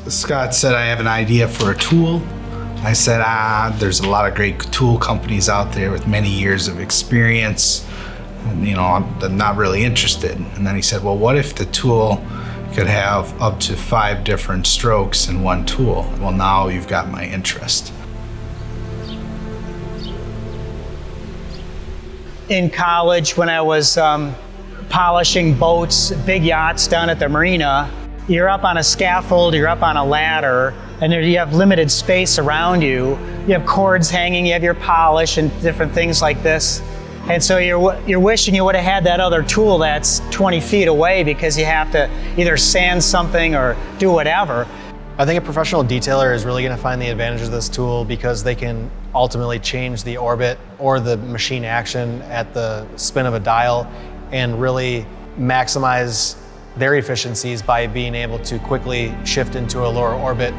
Scott said, I have an idea for a tool. I said, there's a lot of great tool companies out there with many years of experience. And, I'm not really interested. And then he said, well, what if the tool could have up to 5 different strokes in one tool? Well, now you've got my interest. In college, when I was polishing boats, big yachts down at the marina, you're up on a scaffold, you're up on a ladder, and you have limited space around you. You have cords hanging, you have your polish and different things like this. And so you're wishing you would have had that other tool that's 20 feet away because you have to either sand something or do whatever. I think a professional detailer is really going to find the advantage of this tool because they can ultimately change the orbit or the machine action at the spin of a dial and really maximize their efficiencies by being able to quickly shift into a lower orbit.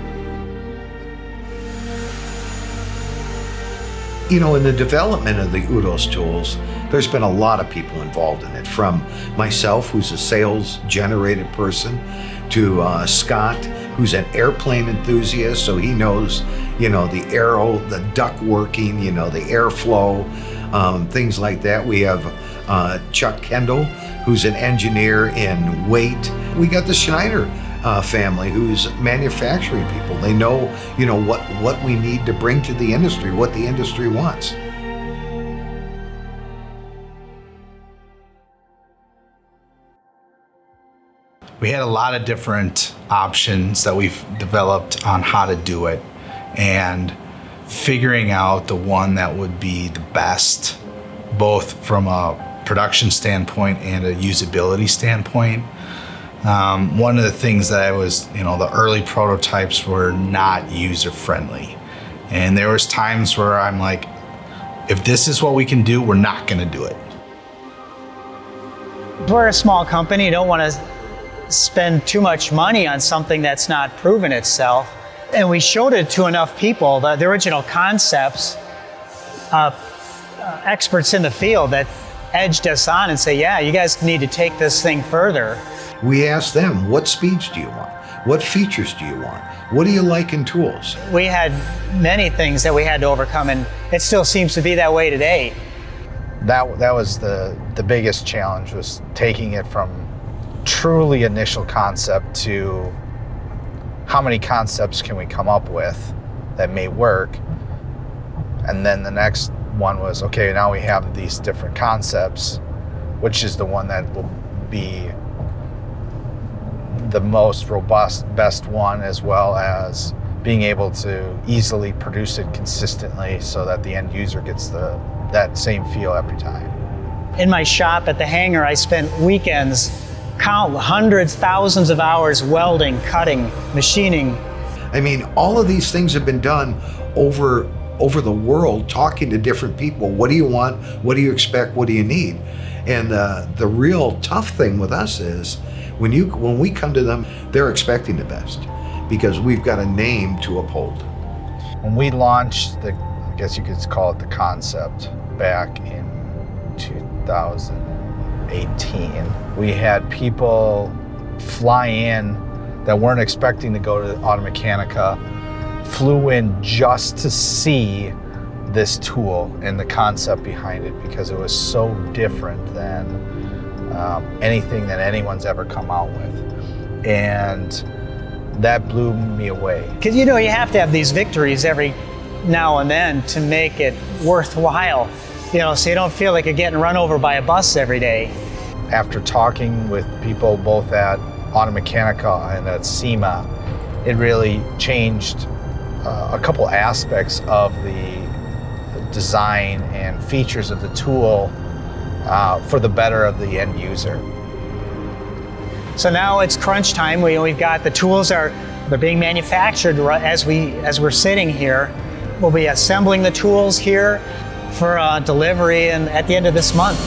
In the development of the UDOS tools, there's been a lot of people involved in it, from myself, who's a sales-generated person, to Scott, who's an airplane enthusiast, so he knows, the aero, the duct working, the airflow, things like that. We have Chuck Kendall, who's an engineer in weight. We got the Schneider family, who's manufacturing people. They know, what we need to bring to the industry, what the industry wants. We had a lot of different options that we've developed on how to do it, and figuring out the one that would be the best, both from a production standpoint and a usability standpoint. One of the things that I was, the early prototypes were not user-friendly. And there was times where I'm like, if this is what we can do, we're not gonna do it. We're a small company, you don't want to spend too much money on something that's not proven itself. And we showed it to enough people, the original concepts, experts in the field that edged us on and say, yeah, you guys need to take this thing further. We asked them, what speeds do you want? What features do you want? What do you like in tools? We had many things that we had to overcome, and it still seems to be that way today. That was the biggest challenge, was taking it from truly initial concept to how many concepts can we come up with that may work. And then the next one was, okay, now we have these different concepts, which is the one that will be the most robust, best one, as well as being able to easily produce it consistently so that the end user gets that same feel every time. In my shop at the hangar, I spent weekends, hundreds, thousands of hours welding, cutting, machining. I mean, all of these things have been done over the world, talking to different people. What do you want? What do you expect? What do you need? And the real tough thing with us is when we come to them, they're expecting the best because we've got a name to uphold. When we launched I guess you could call it the concept back in 2018, we had people fly in that weren't expecting to go to Automechanica, flew in just to see this tool and the concept behind it because it was so different than anything that anyone's ever come out with. And that blew me away. Because you have to have these victories every now and then to make it worthwhile, so you don't feel like you're getting run over by a bus every day. After talking with people both at Automechanica and at SEMA, it really changed a couple aspects of the design and features of the tool for the better of the end user. So now it's crunch time. We've got the tools they're being manufactured as we're sitting here. We'll be assembling the tools here for delivery and at the end of this month.